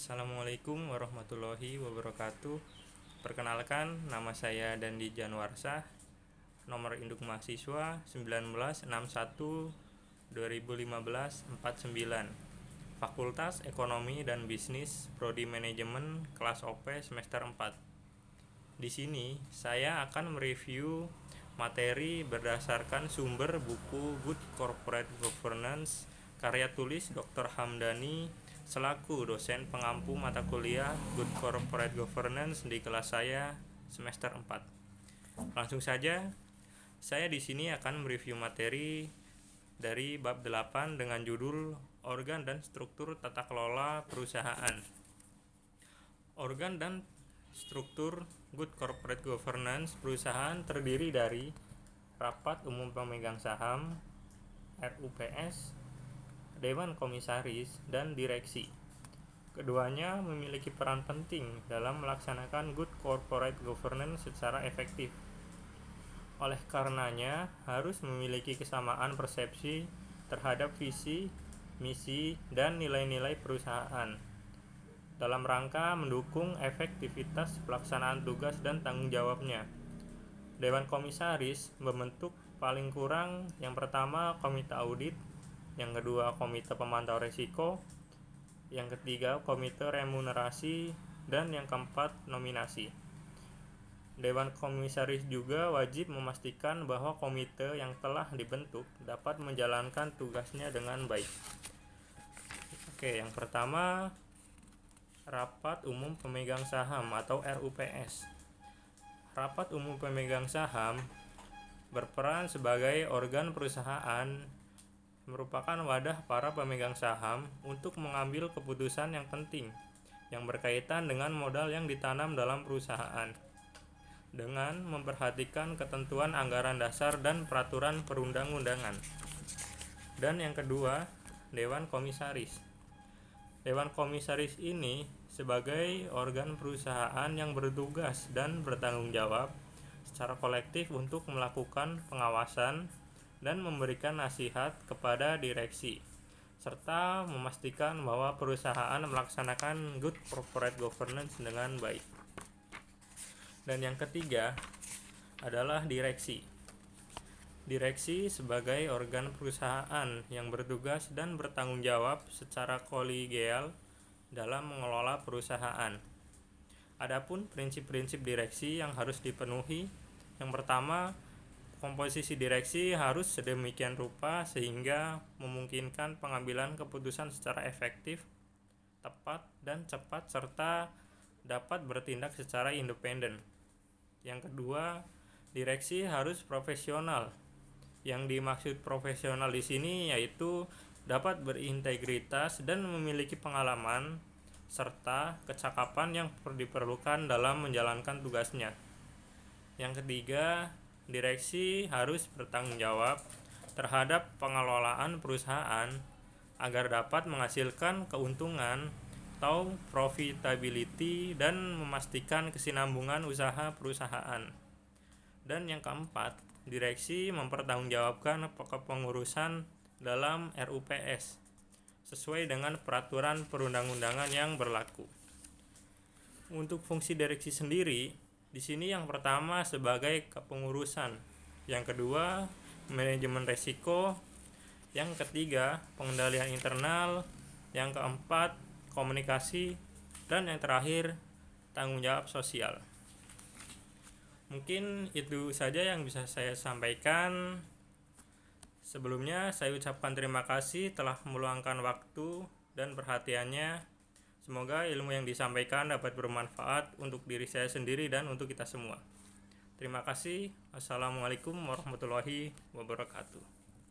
Assalamualaikum warahmatullahi wabarakatuh. Perkenalkan, nama saya Dandi Januarsa. Nomor induk mahasiswa 1961 2015 49. Fakultas Ekonomi dan Bisnis, Prodi Manajemen, kelas OP semester 4. Di sini saya akan mereview materi berdasarkan sumber buku Good Corporate Governance karya tulis Dr. Hamdani selaku dosen pengampu mata kuliah Good Corporate Governance di kelas saya semester 4. Langsung saja, saya di sini akan mereview materi dari bab 8 dengan judul Organ dan Struktur Tata Kelola Perusahaan. Organ dan struktur Good Corporate Governance perusahaan terdiri dari Rapat Umum Pemegang Saham, RUPS, Dewan Komisaris, dan Direksi. Keduanya memiliki peran penting dalam melaksanakan Good Corporate Governance secara efektif. Oleh karenanya, harus memiliki kesamaan persepsi terhadap visi, misi, dan nilai-nilai perusahaan dalam rangka mendukung efektivitas pelaksanaan tugas dan tanggung jawabnya. Dewan Komisaris membentuk paling kurang yang pertama komite audit, yang kedua komite pemantau risiko, yang ketiga komite remunerasi, dan yang keempat nominasi. Dewan Komisaris juga wajib memastikan bahwa komite yang telah dibentuk dapat menjalankan tugasnya dengan baik. Oke, yang pertama, Rapat Umum Pemegang Saham atau RUPS. Rapat Umum Pemegang Saham berperan sebagai organ perusahaan, merupakan wadah para pemegang saham untuk mengambil keputusan yang penting yang berkaitan dengan modal yang ditanam dalam perusahaan dengan memperhatikan ketentuan anggaran dasar dan peraturan perundang-undangan. Dan yang kedua, Dewan Komisaris. Dewan Komisaris ini sebagai organ perusahaan yang bertugas dan bertanggung jawab secara kolektif untuk melakukan pengawasan dan memberikan nasihat kepada direksi, serta memastikan bahwa perusahaan melaksanakan Good Corporate Governance dengan baik. Dan yang ketiga adalah direksi. Direksi sebagai organ perusahaan yang bertugas dan bertanggung jawab secara kolegial dalam mengelola perusahaan. Adapun prinsip-prinsip direksi yang harus dipenuhi, yang pertama, komposisi direksi harus sedemikian rupa sehingga memungkinkan pengambilan keputusan secara efektif, tepat, dan cepat serta dapat bertindak secara independen. Yang kedua, direksi harus profesional. Yang dimaksud profesional di sini yaitu dapat berintegritas dan memiliki pengalaman serta kecakapan yang diperlukan dalam menjalankan tugasnya. Yang ketiga, direksi harus bertanggung jawab terhadap pengelolaan perusahaan agar dapat menghasilkan keuntungan atau profitability dan memastikan kesinambungan usaha perusahaan. Dan yang keempat, direksi mempertanggungjawabkan kepengurusan dalam RUPS sesuai dengan peraturan perundang-undangan yang berlaku. Untuk fungsi direksi sendiri, di sini yang pertama sebagai kepengurusan, yang kedua manajemen risiko, yang ketiga pengendalian internal, yang keempat komunikasi, dan yang terakhir tanggung jawab sosial. Mungkin itu saja yang bisa saya sampaikan. Sebelumnya saya ucapkan terima kasih telah meluangkan waktu dan perhatiannya. Semoga ilmu yang disampaikan dapat bermanfaat untuk diri saya sendiri dan untuk kita semua. Terima kasih. Assalamualaikum warahmatullahi wabarakatuh.